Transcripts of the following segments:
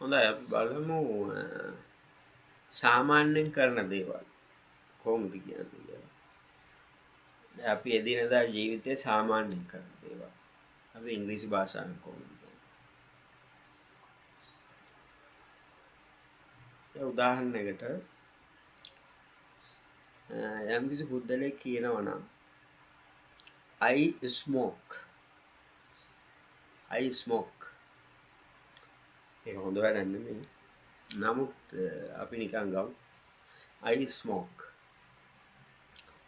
හොඳයි අපි බලමු සාමාන්‍යයෙන් කරන දේවල් කොහොමද කියන්නේ කියලා. දැන් අපි එදිනෙදා ජීවිතයේ සාමාන්‍යයෙන් කරන දේවල්. අපි ඉංග්‍රීසි භාෂාවෙන් කොහොමද කියන්නේ? දැන් උදාහරණයකට යම්කිසි පුද්ගලයෙක් කියනවා නම් I smoke. I smoke. ඒක හොඳ වැඩක් නෙමෙයි. නමුත් අපි නිකන් ගමු. I smoke.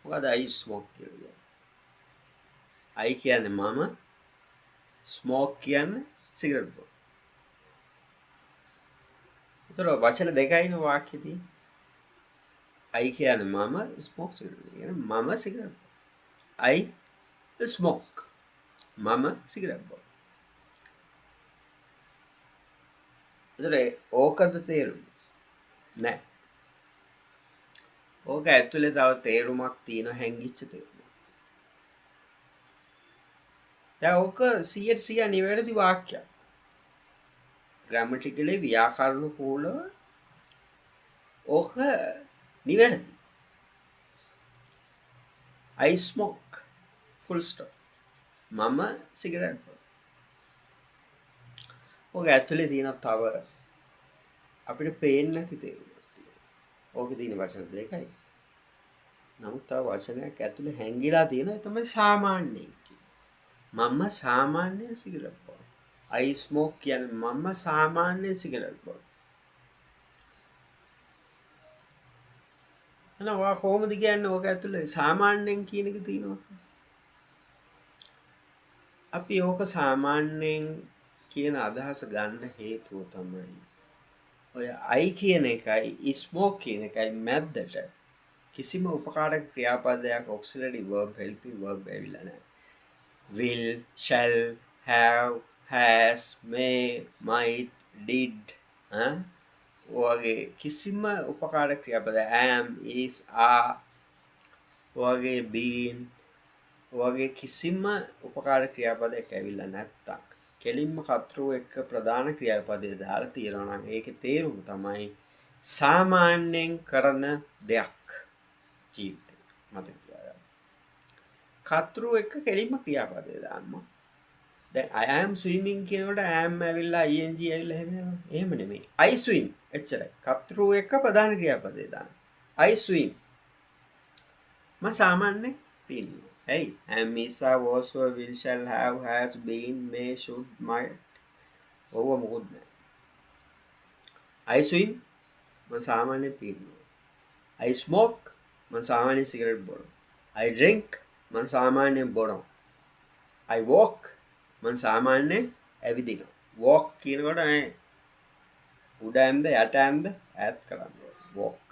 මොකද I smoke කියලා කියන්නේ? I කියන්නේ මම, smoke කියන්නේ සිගරට් බොන. ඒතර වචන දෙකයිනේ වාක්‍යෙ තියෙන්නේ. I කියන්නේ මම, smoke සිගරට් කියන්නේ මම සිගරට් බොන. I smoke. මම සිගරට් බොන. ඒතර ඕකද තේරුම? නෑ. ඕක ඇතුලේ තව තේරුමක් තියෙන හැංගිච්ච තේරුමක්. දැන් ඕක 100% නිවැරදි වාක්‍යයක්. ග්‍රැමටිකලි ව්‍යාකරණිකව ඕක නිවැරදි. I smoke. Full stop. මම සිගරට් බොන. ඕක ඇතුලේ තියෙන තව අපිට පේන්නේ නැති තේරුමක් තියෙනවා. ඕකේ තියෙන වචන දෙකයි. නමුත් තව වචනයක් ඇතුලේ හැංගිලා තියෙන ඒ තමයි සාමාන්‍යයෙන් කියන්නේ. මම සාමාන්‍ය සිගරට් බොන. I smoke කියන්නේ මම සාමාන්‍ය සිගරට් බොන. එනවා කොහොමද කියන්නේ ඕක ඇතුලේ සාමාන්‍යයෙන් කියන එක තියෙනවා. අපි ඕක සාමාන්‍යයෙන් කියන අදහස ගන්න හේතුව තමයි ඔය I කියන එකයි smoke කියන එකයි මැද්දට කිසිම උපකාරක ක්‍රියාපදයක් auxiliary verb helping verb ඇවිල්ලා නැහැ. will, shall, have, has, may, might, did ඔයගේ කිසිම උපකාරක ක්‍රියාපද am, is, are ඔයගේ been ඔයගේ කිසිම උපකාරක ක්‍රියාපදයක් ඇවිල්ලා නැත්තම් කෙලින්ම කර්තෘ එක්ක ප්‍රධාන ක්‍රියාපදය දාලා තියෙනවා නම් ඒකේ තේරුම තමයි සාමාන්‍යයෙන් කරන දෙයක් ජීවිතේ මතක තියාගන්න. කර්තෘ එක්ක කෙලින්ම ක්‍රියාපදය දාන්න. දැන් I am swimming කියනකොට am ඇවිල්ලා ing ඇවිල්ලා එහෙම නෙමෙයි. I swim එච්චරයි. කර්තෘ එක්ක ප්‍රධාන ක්‍රියාපදය දාන්න. I swim. මම සාමාන්‍ය පින්නවා. Hey, am, is, are, was, were, will, shall, have, has, been, may, should, might. ඔව්ව මොකුත් නැහැ. I swim මම සාමාන්‍යයෙන් පින්නවා. I smoke මම සාමාන්‍යයෙන් සිගරට් බොනවා. I drink මම සාමාන්‍යයෙන් බොනවා. I walk මම සාමාන්‍යයෙන් ඇවිදිනවා. walk කියනකොට උඩ ඇඳ යට ඇඳ ඈත් කරන්න ඕනේ. walk.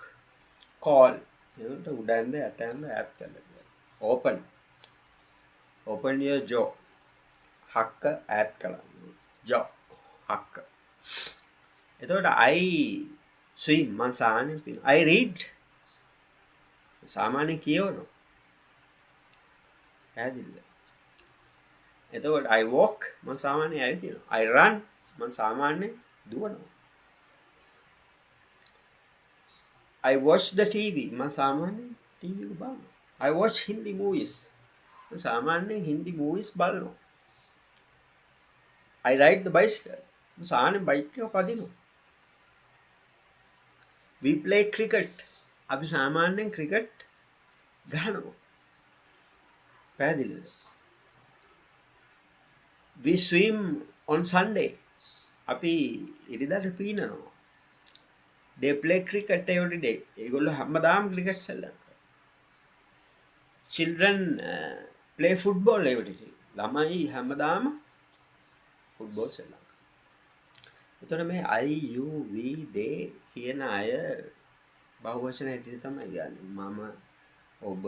call කියනකොට උඩ ඇඳ යට ඇඳ ඈත් කරන්න. open open your jaw. හක්ක ඈත් කරන්න. jaw හක්ක. එතකොට I swim මම සාමාන්‍යයෙන් පිනවා. I read සාමාන්‍යයෙන් කියවනවා. පැහැදිලිද? එතකොට I walk මම සාමාන්‍යයෙන් ඇවිදිනවා. I run මම සාමාන්‍යයෙන් දුවනවා. I watch the TV මම සාමාන්‍යයෙන් TV එක බලනවා. I watch Hindi movies මම සාමාන්‍යයෙන් Hindi movies බලනවා. I ride the bicycle මම සාමාන්‍යයෙන් බයික් එක පදිනවා. We play cricket අපි සාමාන්‍යයෙන් ක්‍රිකට් ගහනවා. පැහැදිලිද? We swim on Sunday අපි ඉරිදාට පීනනවා. They play cricket every day. ඒගොල්ලෝ හැමදාම ක්‍රිකට් සෙල්ලම් කරනවා. Children play football every day. ළමයි හැමදාම ෆුට්බෝල් සෙල්ලම් කරනවා. එතකොට මේ I, you, we, they කියන අය බහුවචන හැටියට තමයි ගන්නේ. මම, ඔබ,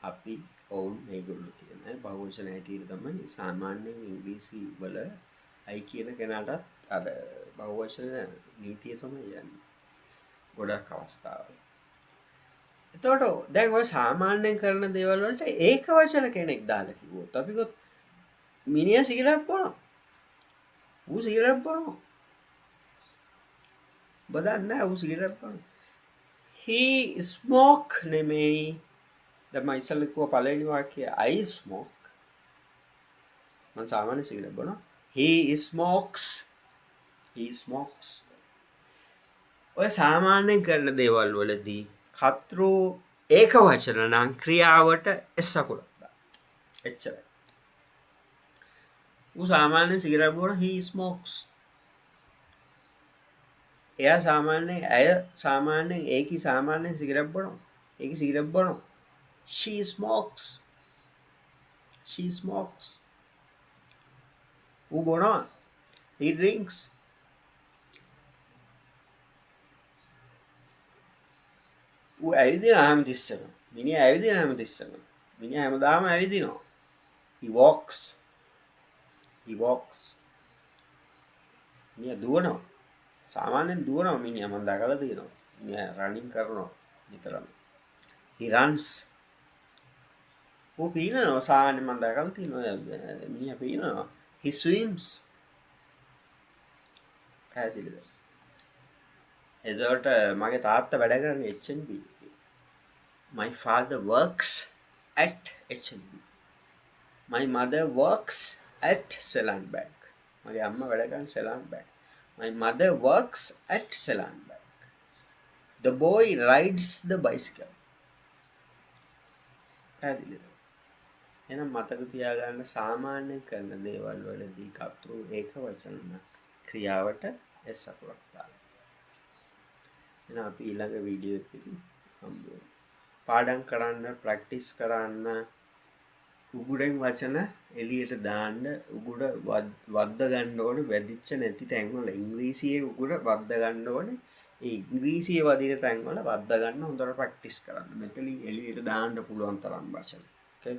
අපි, ඔවුන් මේගොල්ලෝ කියන අය බහුවචන හැටියට තමයි සාමාන්‍යයෙන් ඉංග්‍රීසි වල I කියන කෙනාට අර බහුවචන නීතිය තමයි යන්නේ. ගොඩක් අවස්ථාවල. එතකොට දැන් ඔය සාමාන්‍යයෙන් කරන දේවල් වලට ඒක වචන කෙනෙක් දාලා කිව්වොත් අපි ගොත් මිනිහා සිගරට් බොනවා. ඌ සිගරට් බොනවා. ඔබ දන්නේ නැහැ ඌ සිගරට් බොන. he smoke නෙමෙයි. දැන් මම ඉස්සෙල්ලා කිව්ව පළවෙනි වාක්‍යය I smoke. මම සාමාන්‍ය cigarette බොනවා. he smokes. he smokes. ඔය සාමාන්‍යයෙන් කරන දේවල් වලදී කතෘ ඒක වචන නම් ක්‍රියාවට s අකුරක් දාන්න. එච්චරයි. ඌ සාමාන්‍ය සිගරට් බොන he smokes. එයා සාමාන්‍යයෙන් ඇය සාමාන්‍යයෙන් ඒකි සාමාන්‍යයෙන් සිගරට් බොනවා. ඒකි සිගරට් බොනවා. she smokes. she smokes. ඌ බොනවා. he drinks. ඌ ඇවිදිනවා හැමතිස්සෙම. මිනිහා ඇවිදිනවා හැමතිස්සෙම. මිනිහා හැමදාම ඇවිදිනවා. he walks. he walks. මිනිහා දුවනවා. සාමාන්‍යයෙන් දුවනවා මිනිහා මම දැකලා තියෙනවා. මිනිහා රනින් කරනවා නිතරම. he runs. ඌ පීනනවා සාමාන්‍යයෙන් මම දැකලා තියෙනවා මිනිහා පීනනවා. he swims. පැහැදිලිද? එතකොට මගේ තාත්තා වැඩ කරන්නේ HNB. my father works at HNB. my mother works at Ceylon Bank. මගේ අම්මා වැඩ කරන්නේ Ceylon Bank. my mother works at Ceylon Bank. the boy rides the bicycle. පැහැදිලිද? එහෙනම් මතක තියාගන්න සාමාන්‍ය කරන දේවල් වලදී කතෘ ඒක වචන ක්‍රියාවට s අකුරක් දාන්න. එහෙනම් අපි ඊළඟ වීඩියෝ එකේදී හම්බ වෙමු. පාඩම් කරන්න ප්‍රැක්ටිස් කරන්න උගුරෙන් වචන එළියට දාන්න උගුර වද්ද ගන්න ඕනේ වැදිච්ච නැති තැන්වල ඉංග්‍රීසියේ උගුර වද්ද ගන්න ඕනේ. ඒ ඉංග්‍රීසියේ වදින තැන්වල වද්ද ගන්න හොඳට ප්‍රැක්ටිස් කරන්න. මෙතනින් එළියට දාන්න පුළුවන් තරම් වචන. Okay.